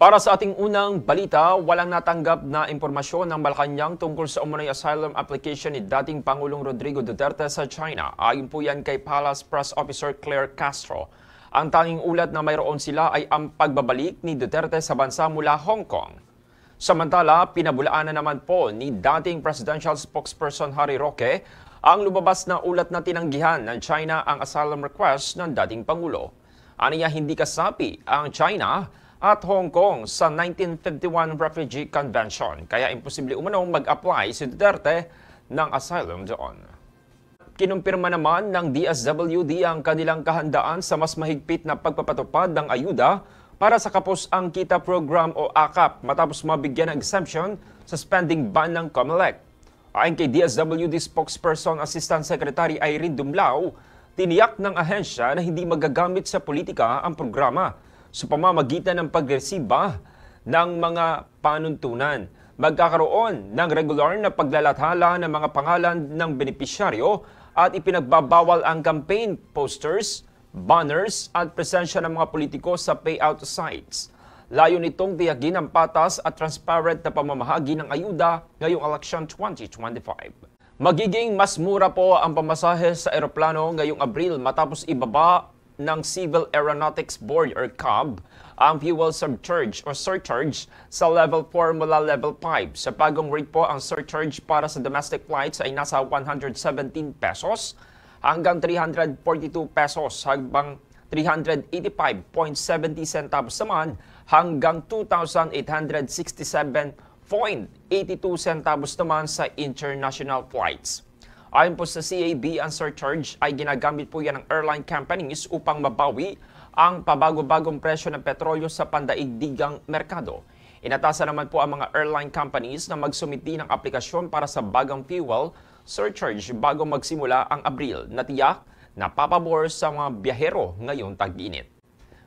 Para sa ating unang balita, walang natanggap na impormasyon ng Malacanang tungkol sa umunay asylum application ni dating Pangulong Rodrigo Duterte sa China. Ayon po yan kay Palace Press Officer Claire Castro. Ang tanging ulat na mayroon sila ay ang pagbabalik ni Duterte sa bansa mula Hong Kong. Samantala, pinabulaan na naman po ni dating presidential spokesperson Harry Roque ang lumabas na ulat na tinanggihan ng China ang asylum request ng dating Pangulo. Aniya hindi kasapi ang China at Hong Kong sa 1951 Refugee Convention, kaya imposible umanong mag-apply si Duterte ng asylum doon. Kinumpirma naman ng DSWD ang kanilang kahandaan sa mas mahigpit na pagpapatupad ng ayuda para sa Kapos ang Kita Program o AKAP matapos mabigyan ng exemption sa spending ban ng COMELEC. Ayon kay DSWD spokesperson Assistant Secretary Irene Dumlao, tiniyak ng ahensya na hindi magagamit sa politika ang programa sa pamamagitan ng pagresiba ng mga panuntunan. Magkakaroon ng regular na paglalathala ng mga pangalan ng benepisyaryo at ipinagbabawal ang campaign posters, banners at presensya ng mga politiko sa payout sites. Layo nitong tiyagin ang patas at transparent na pamamahagi ng ayuda ngayong election 2025. Magiging mas mura po ang pamasahe sa eroplano ngayong Abril matapos ibaba ng Civil Aeronautics Board or CAB ang fuel surcharge sa level 4 mula level 5. Sa bagong rate po, ang surcharge para sa domestic flights ay nasa 117 pesos hanggang 342 pesos hanggang 385.70 centavos naman hanggang 2,867.82 centavos naman sa international flights. Ayon po sa CAB, ang surcharge ay ginagamit po yan ng airline companies upang mabawi ang pabago-bagong presyo ng petrolyo sa pandaigdigang merkado. Inatasan naman po ang mga airline companies na magsumiti ng aplikasyon para sa bagang fuel surcharge bago magsimula ang Abril na tiyak na papabor sa mga biyahero ngayong tag-init.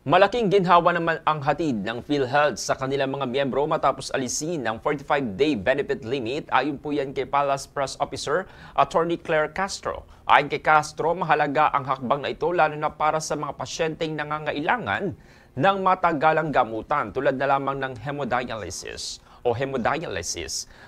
Malaking ginhawa naman ang hatid ng PhilHealth sa kanilang mga miyembro matapos alisin ng 45-day benefit limit. Ayon po yan kay Palace Press Officer Attorney Claire Castro. Ayon kay Castro, mahalaga ang hakbang na ito lalo na para sa mga pasyenteng nangangailangan ng matagalang gamutan tulad na lamang ng hemodialysis.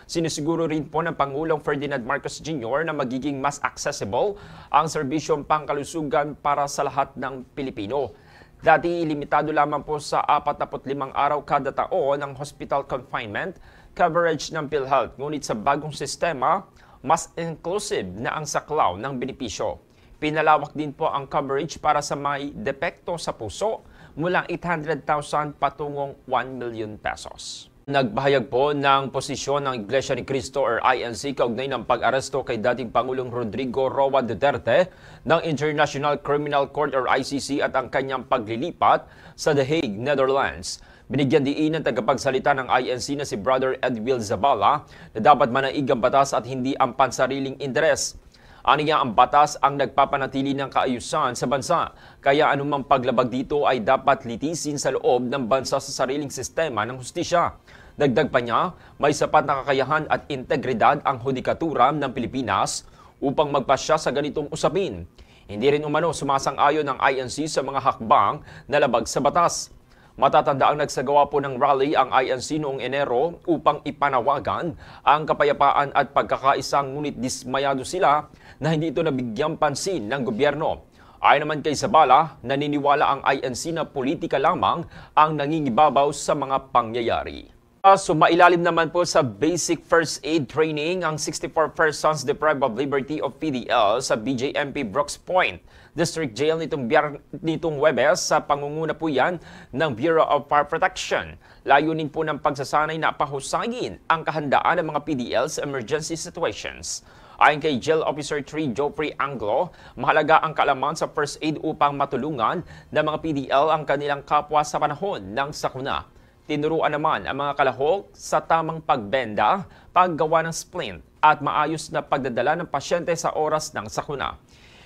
Sinisiguro rin po ng Pangulong Ferdinand Marcos Jr. na magiging mas accessible ang serbisyong pangkalusugan para sa lahat ng Pilipino. Dati, limitado lamang po sa 45 araw kada taon ang hospital confinement coverage ng PhilHealth. Ngunit sa bagong sistema, mas inclusive na ang saklaw ng benepisyo. Pinalawak din po ang coverage para sa may depekto sa puso mula 800,000 patungong 1 million pesos. Nagbahayag po ng posisyon ng Iglesia ni Cristo or INC kaugnay ng pag-aresto kay dating Pangulong Rodrigo Roa Duterte ng International Criminal Court or ICC at ang kanyang paglilipat sa The Hague, Netherlands. Binigyan diin ng tagapagsalita ng INC na si Brother Edwil Zabala na dapat manaig ang batas at hindi ang pansariling interes. Aniya ang batas ang nagpapanatili ng kaayusan sa bansa, kaya anumang paglabag dito ay dapat litisin sa loob ng bansa sa sariling sistema ng hustisya. Dagdag pa niya, may sapat na kakayahan at integridad ang hudikatura ng Pilipinas upang magpasya sa ganitong usapin. Hindi rin umano sumasang-ayon ng INC sa mga hakbang na labag sa batas. Matatanda ang nagsagawa po ng rally ang INC noong Enero upang ipanawagan ang kapayapaan at pagkakaisang ngunit dismayado sila na hindi ito nabigyang pansin ng gobyerno. Ayon naman kay Zabala, naniniwala ang INC na politika lamang ang nangingibabaw sa mga pangyayari. Sumailalim naman po sa basic first aid training ang 64 persons deprived of liberty of PDL sa BJMP Brooks Point District Jail nitong Huwebes sa pangunguna po yan ng Bureau of Fire Protection. Layunin po ng pagsasanay na pahusayin ang kahandaan ng mga PDL sa emergency situations. Ayon kay Jail Officer 3 Geoffrey Anglo, mahalaga ang kaalaman sa first aid upang matulungan ng mga PDL ang kanilang kapwa sa panahon ng sakuna. Tinuruan naman ang mga kalahok sa tamang pagbenda, paggawa ng splint at maayos na pagdadala ng pasyente sa oras ng sakuna.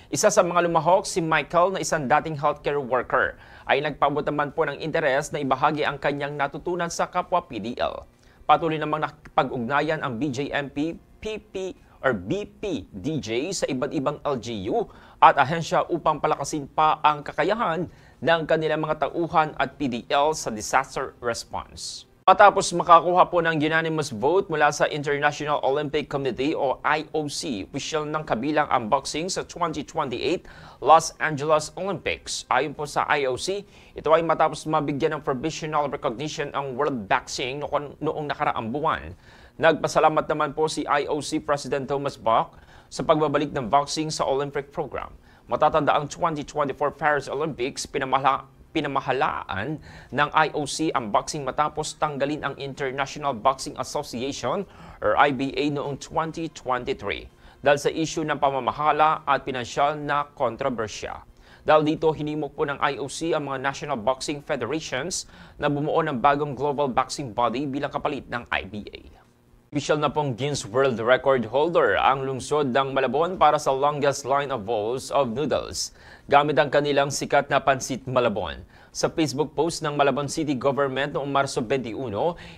Isa sa mga lumahok, si Michael na isang dating healthcare worker, ay nagpaabot naman po ng interes na ibahagi ang kanyang natutunan sa kapwa PDL. Patuloy namang nakipag-ugnayan ang BJMP, PP or BPDJ sa iba't ibang LGU at ahensya upang palakasin pa ang kakayahan ng kanilang mga tauhan at PDL sa disaster response. Matapos makakuha po ng unanimous vote mula sa International Olympic Committee o IOC, official ng kabilang ang boxing sa 2028 Los Angeles Olympics. Ayon po sa IOC, ito ay matapos mabigyan ng provisional recognition ang World Boxing noong nakaraang buwan. Nagpasalamat naman po si IOC President Thomas Bach sa pagbabalik ng boxing sa Olympic program. Matatanda ang 2024 Paris Olympics, pinamahalaan ng IOC ang boxing matapos tanggalin ang International Boxing Association or IBA noong 2023 dahil sa issue ng pamamahala at pinansyal na kontrobersya. Dahil dito, hinimok po ng IOC ang mga National Boxing Federations na bumuo ng bagong global boxing body bilang kapalit ng IBA. Official na pong Guinness World Record holder ang lungsod ng Malabon para sa longest line of bowls of noodles gamit ang kanilang sikat na Pansit Malabon. Sa Facebook post ng Malabon City Government noong Marso 21,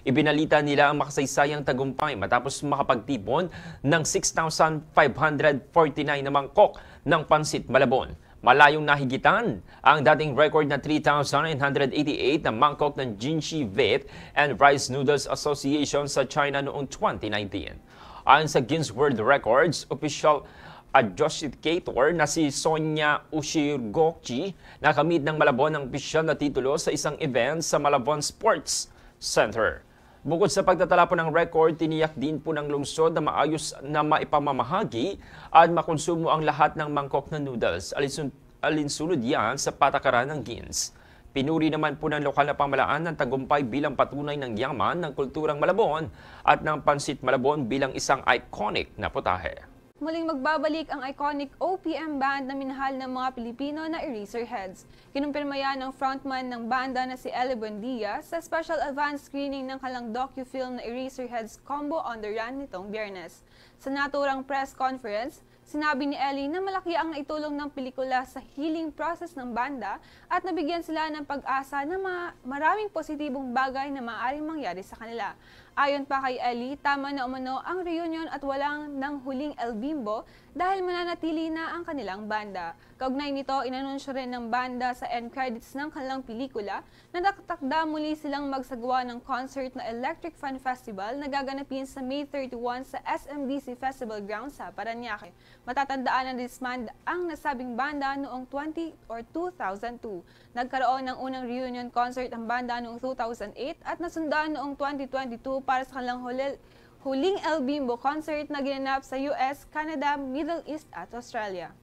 ibinalita nila ang makasaysayang tagumpay matapos makapagtipon ng 6,549 na mangkok ng Pansit Malabon. Malayong nahigitan ang dating record na 3,988 na mangkok ng Jinshi Vet and Rice Noodles Association sa China noong 2019. Ayon sa Guinness World Records, official adjudicator na si Sonia Ushirgochi nakamit ng Malabon ang opisyal na titulo sa isang event sa Malabon Sports Center. Bukod sa pagtatala po ng record, tiniyak din po ng lungsod na maayos na maipamamahagi at makonsumo ang lahat ng mangkok na noodles. Alinsunod yan sa patakaran ng Guinness. Pinuri naman po ng lokal na pamahalaan ng tagumpay bilang patunay ng yaman ng kulturang Malabon at ng Pansit Malabon bilang isang iconic na putahe. Muling magbabalik ang iconic OPM band na minahal ng mga Pilipino na Eraserheads. Kinumpirma yan ng frontman ng banda na si Eli Buendia sa special advance screening ng kanilang docu-film na Eraserheads Combo on the Run nitong Biyernes. Sa naturang press conference, sinabi ni Eli na malaki ang naitulong ng pelikula sa healing process ng banda at nabigyan sila ng pag-asa na maraming positibong bagay na maaaring mangyari sa kanila. Ayon pa kay Eli, tama na umano ang reunion at walang nang huling El Bimbo dahil mananatili na ang kanilang banda. Kaugnay nito, inanunsyo rin ng banda sa end credits ng kanilang pelikula na nakatakda muli silang magsagawa ng concert na Electric Fan Festival na gaganapin sa May 31 sa SMDC Festival Grounds sa Parañaque. Matatandaan na disband ang nasabing banda noong 2002. Nagkaroon ng unang reunion concert ang banda noong 2008 at nasundaan noong 2022 para sa kanilang huling El Bimbo concert na ginanap sa US, Canada, Middle East at Australia.